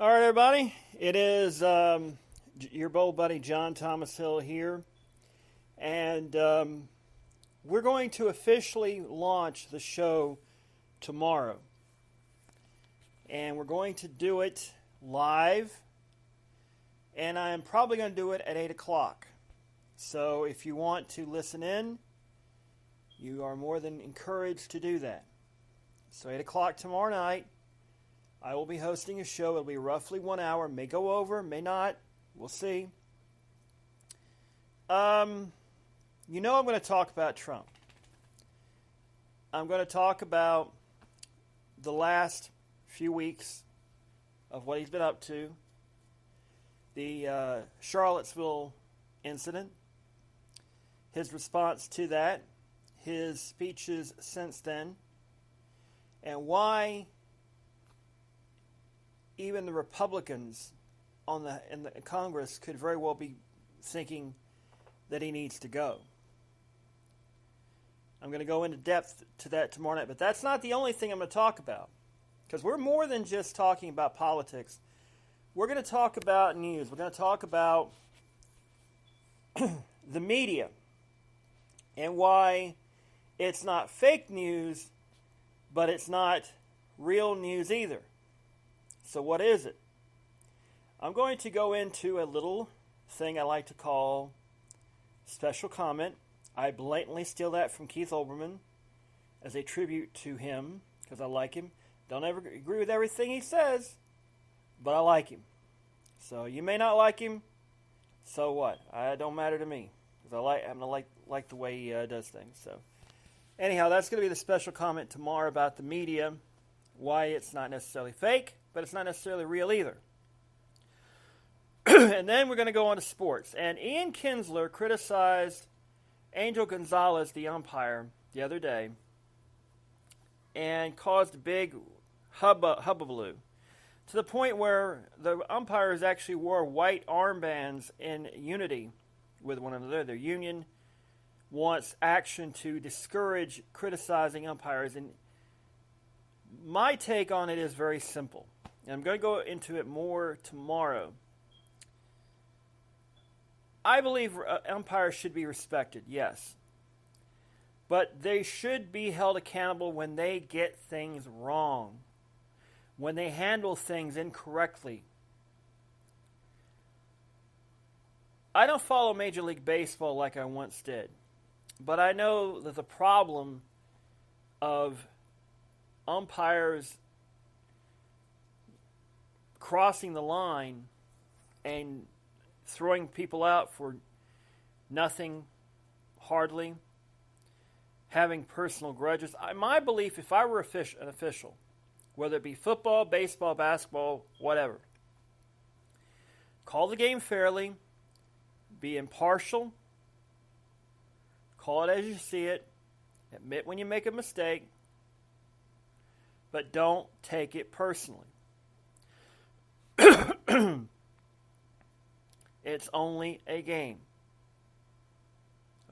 All right, everybody. It is your bold buddy John Thomas Hill here, and we're going to officially launch the show tomorrow, and we're going to do it live, and I am probably going to do it at 8 o'clock. So if you want to listen in, you are more than encouraged to do that. So 8 o'clock tomorrow night, I will be hosting a show. It'll be roughly 1 hour. May go over, may not. We'll see. I'm going to talk about Trump. I'm going to talk about the last few weeks of what he's been up to. The Charlottesville incident. His response to that. His speeches since then. And why even the Republicans in the Congress could very well be thinking that he needs to go. I'm going to go into depth to that tomorrow night, but that's not the only thing I'm going to talk about, because we're more than just talking about politics. We're going to talk about news. We're going to talk about the media and why it's not fake news, but it's not real news either. So what is it? I'm going to go into a little thing I like to call special comment. I blatantly steal that from Keith Olbermann as a tribute to him because I like him. Don't ever agree with everything he says, but I like him. So you may not like him. So what? It don't matter to me because I happen to like the way he does things. So anyhow, that's going to be the special comment tomorrow about the media, why it's not necessarily fake, but it's not necessarily real either. And then we're going to go on to sports. And Ian Kinsler criticized Angel Gonzalez, the umpire, the other day, and caused a big hubbubaloo, to the point where the umpires actually wore white armbands in unity with one another. Their union wants action to discourage criticizing umpires. And my take on it is very simple. And I'm going to go into it more tomorrow. I believe umpires should be respected, yes. But they should be held accountable when they get things wrong, when they handle things incorrectly. I don't follow Major League Baseball like I once did, but I know that the problem of umpires crossing the line and throwing people out for nothing, hardly, having personal grudges. My belief, if I were an official, whether it be football, baseball, basketball, whatever, call the game fairly, be impartial, call it as you see it, admit when you make a mistake, but don't take it personally. It's only a game.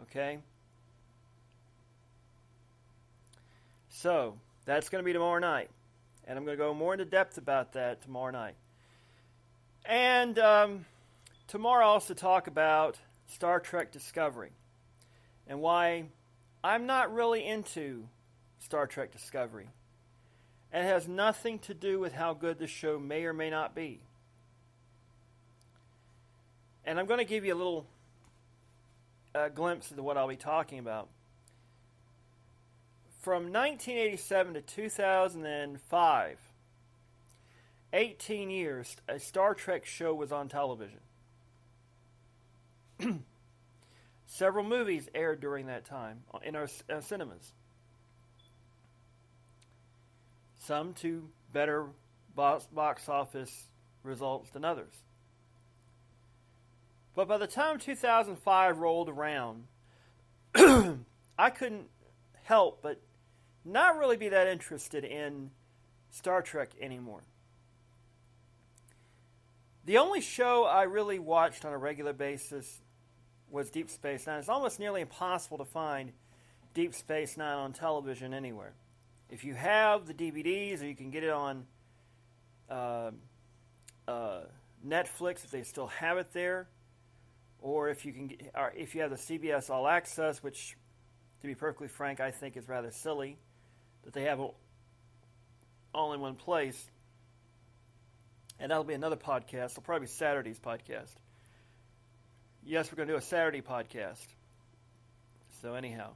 Okay? So, that's going to be tomorrow night. And I'm going to go more into depth about that tomorrow night. And tomorrow I'll also talk about Star Trek Discovery and why I'm not really into Star Trek Discovery. And it has nothing to do with how good the show may or may not be. And I'm going to give you a little glimpse into what I'll be talking about. From 1987 to 2005, 18 years, a Star Trek show was on television. Several movies aired during that time in our cinemas. Some to better box office results than others. But by the time 2005 rolled around, I couldn't help but not really be that interested in Star Trek anymore. The only show I really watched on a regular basis was Deep Space Nine. It's almost nearly impossible to find Deep Space Nine on television anywhere. If you have the DVDs, or you can get it on Netflix, if they still have it there, or if you can, or if you have the CBS All Access, which, to be perfectly frank, I think is rather silly that they have it all in one place. And that'll be another podcast. It'll probably be Saturday's podcast. Yes, we're going to do a Saturday podcast. So anyhow,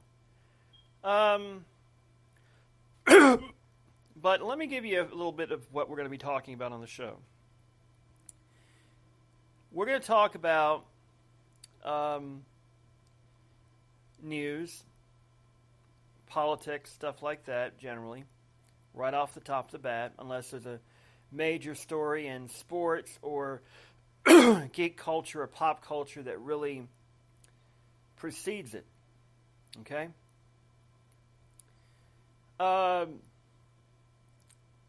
but let me give you a little bit of what we're going to be talking about on the show. We're going to talk about news, politics, stuff like that, generally, right off the top of the bat, unless there's a major story in sports or geek culture or pop culture that really precedes it. Okay? I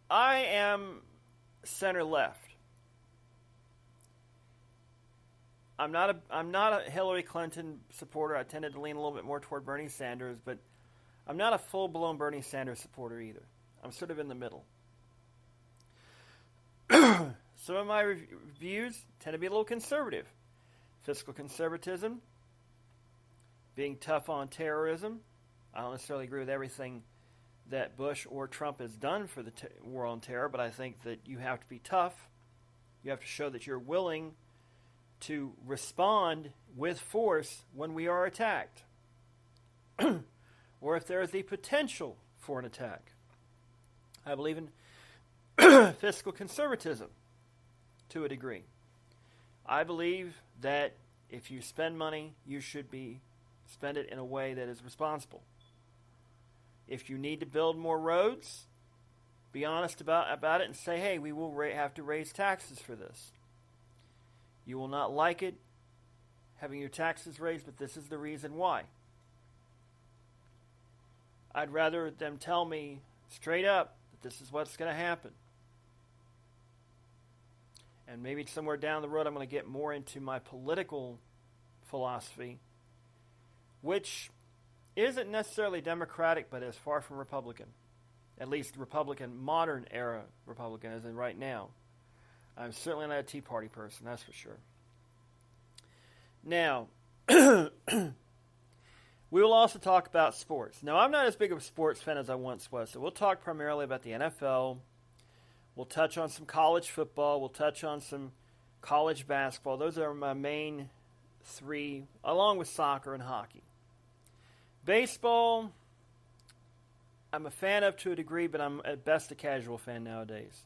am center left. I'm not a Hillary Clinton supporter. I tended to lean a little bit more toward Bernie Sanders, but I'm not a full-blown Bernie Sanders supporter either. I'm sort of in the middle. Some of my views tend to be a little conservative. Fiscal conservatism, being tough on terrorism. I don't necessarily agree with everything that Bush or Trump has done for the war on terror, but I think that you have to be tough. You have to show that you're willing to respond with force when we are attacked, or if there is the potential for an attack. I believe in fiscal conservatism to a degree. I believe that if you spend money, you should spend it in a way that is responsible. If you need to build more roads, be honest about it and say, hey, we will have to raise taxes for this. You will not like it, having your taxes raised, but this is the reason why. I'd rather them tell me straight up that this is what's going to happen. And maybe somewhere down the road I'm going to get more into my political philosophy, which isn't necessarily Democratic, but is far from Republican. At least Republican, modern era Republican, as in right now. I'm certainly not a Tea Party person, that's for sure. Now, we will also talk about sports. Now, I'm not as big of a sports fan as I once was, so we'll talk primarily about the NFL. We'll touch on some college football. We'll touch on some college basketball. Those are my main three, along with soccer and hockey. Baseball, I'm a fan of to a degree, but I'm at best a casual fan nowadays.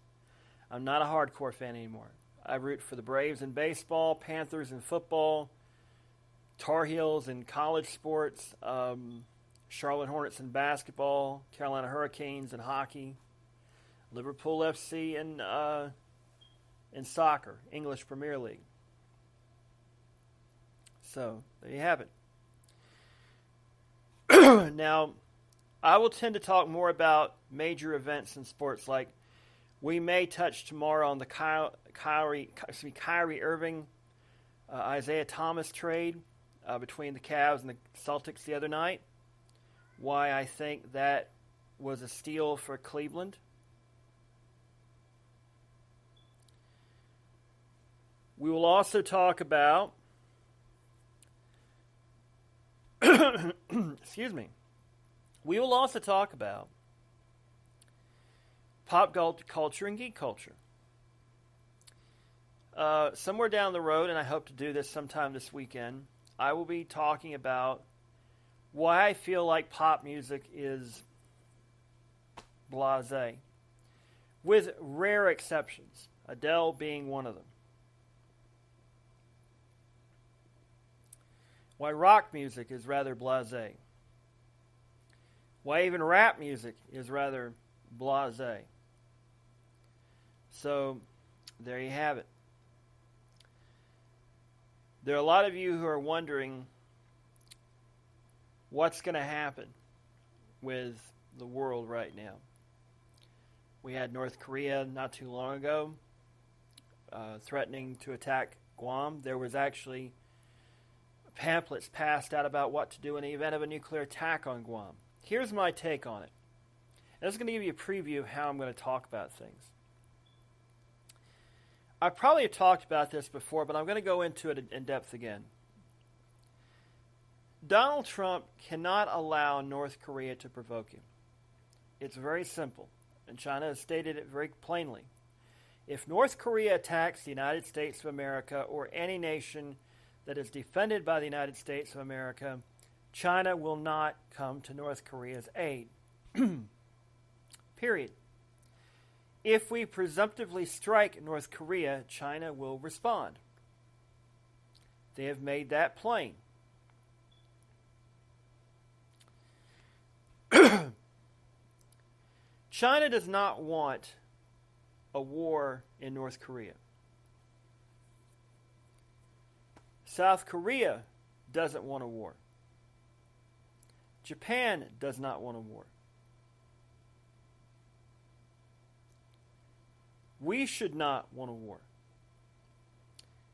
I'm not a hardcore fan anymore. I root for the Braves in baseball, Panthers in football, Tar Heels in college sports, Charlotte Hornets in basketball, Carolina Hurricanes in hockey, Liverpool FC in soccer, English Premier League. So, there you have it. Now, I will tend to talk more about major events in sports, like we may touch tomorrow on the Kyrie Irving, Isaiah Thomas trade between the Cavs and the Celtics the other night. Why I think that was a steal for Cleveland. We will also talk about excuse me. We will also talk about pop culture and geek culture. Somewhere down the road, and I hope to do this sometime this weekend, I will be talking about why I feel like pop music is blasé, with rare exceptions, Adele being one of them. Why rock music is rather blasé. Why even rap music is rather blasé. So, there you have it. There are a lot of you who are wondering what's going to happen with the world right now. We had North Korea not too long ago threatening to attack Guam. There was actually pamphlets passed out about what to do in the event of a nuclear attack on Guam. Here's my take on it. And this is going to give you a preview of how I'm going to talk about things. I probably have talked about this before, but I'm going to go into it in depth again. Donald Trump cannot allow North Korea to provoke him. It's very simple, and China has stated it very plainly. If North Korea attacks the United States of America or any nation that is defended by the United States of America, China will not come to North Korea's aid. Period. If we presumptively strike North Korea, China will respond. They have made that plain. China does not want a war in North Korea. South Korea doesn't want a war. Japan does not want a war. We should not want a war.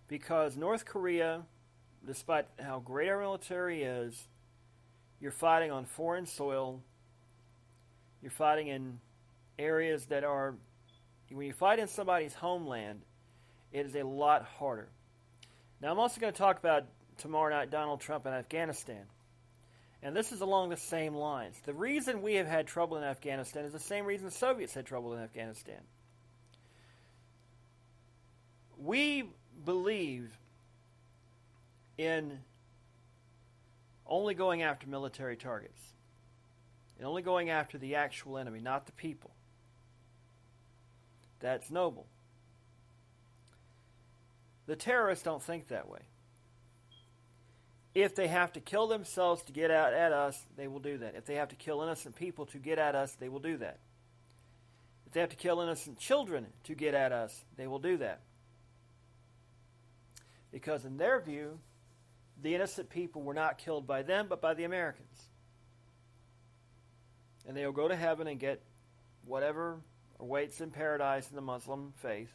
Because North Korea, despite how great our military is, you're fighting on foreign soil. You're fighting in areas that are, when you fight in somebody's homeland, it is a lot harder. Now, I'm also going to talk about tomorrow night Donald Trump in Afghanistan. And this is along the same lines. The reason we have had trouble in Afghanistan is the same reason the Soviets had trouble in Afghanistan. We believe in only going after military targets and only going after the actual enemy, not the people. That's noble. The terrorists don't think that way. If they have to kill themselves to get out at us, they will do that. If they have to kill innocent people to get at us, they will do that. If they have to kill innocent children to get at us, they will do that. Because in their view, the innocent people were not killed by them, but by the Americans. And they will go to heaven and get whatever awaits in paradise in the Muslim faith.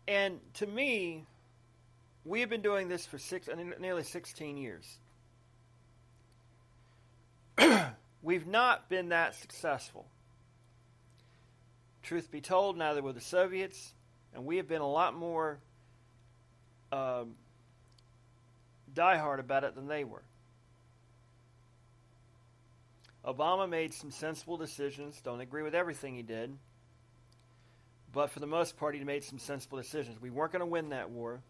And to me, we have been doing this for nearly 16 years. We've not been that successful. Truth be told, neither were the Soviets, and we have been a lot more diehard about it than they were. Obama made some sensible decisions. Don't agree with everything he did. But for the most part, he made some sensible decisions. We weren't going to win that war.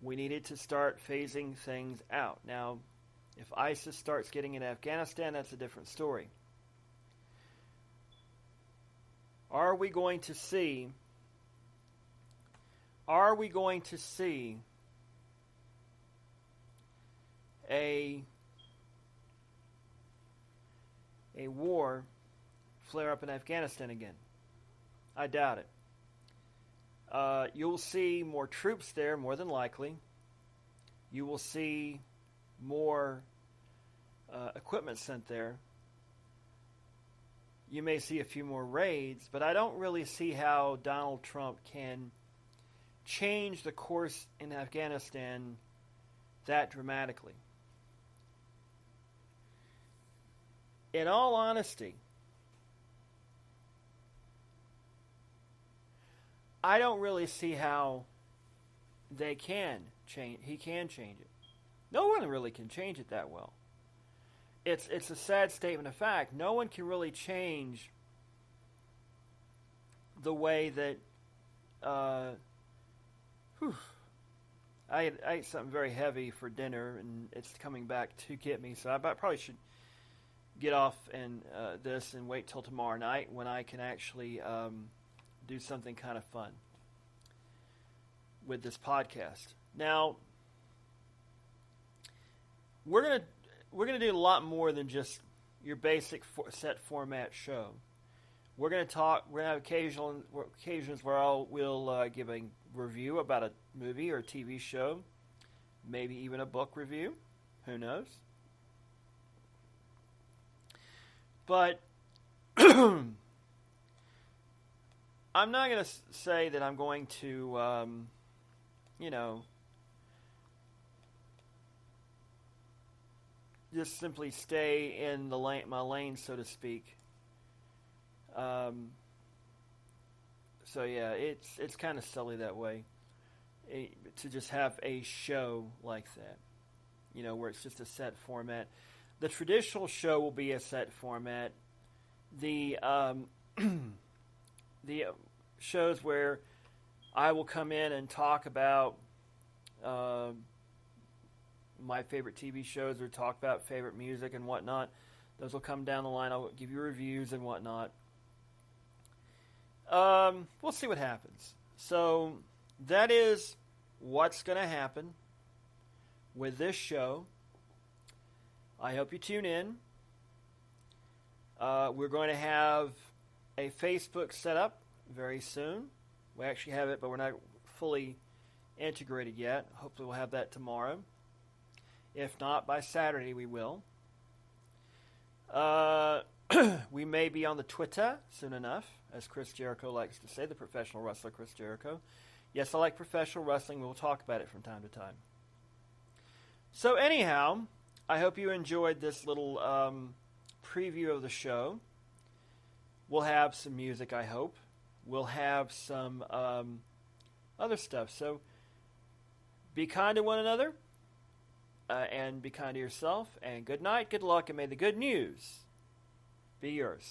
We needed to start phasing things out. Now, if ISIS starts getting in Afghanistan, that's a different story. Are we going to see a war flare up in Afghanistan again? I doubt it. You'll see more troops there, more than likely. You will see more equipment sent there. You may see a few more raids, but I don't really see how Donald Trump can change the course in Afghanistan that dramatically. In all honesty, I don't really see how they can change. He can change it. No one really can change it that well. It's a sad statement of fact. No one can really change the way that. I ate something very heavy for dinner, and it's coming back to get me. So I probably should get off and this and wait till tomorrow night when I can actually do something kind of fun with this podcast. Now, we're gonna do a lot more than just your basic set format show. We're gonna talk. We're gonna have occasions where we'll give a review about a movie or a TV show, maybe even a book review. Who knows? But I'm not going to say that I'm going to, just simply stay in the my lane, so to speak. Um, so yeah, it's kind of silly that way, to just have a show like that. Where it's just a set format. The traditional show will be a set format. The the shows where I will come in and talk about my favorite TV shows or talk about favorite music and whatnot. Those will come down the line. I'll give you reviews and whatnot. We'll see what happens. So that is what's going to happen with this show. I hope you tune in. We're going to have a Facebook set up very soon. We actually have it, but we're not fully integrated yet. Hopefully we'll have that tomorrow. If not, by Saturday we will. We may be on the Twitter soon enough, as Chris Jericho likes to say, the professional wrestler Chris Jericho. Yes, I like professional wrestling. We'll talk about it from time to time. So anyhow, I hope you enjoyed this little preview of the show. We'll have some music, I hope. We'll have some other stuff. So be kind to one another, and be kind to yourself. And good night, good luck, and may the good news be yours.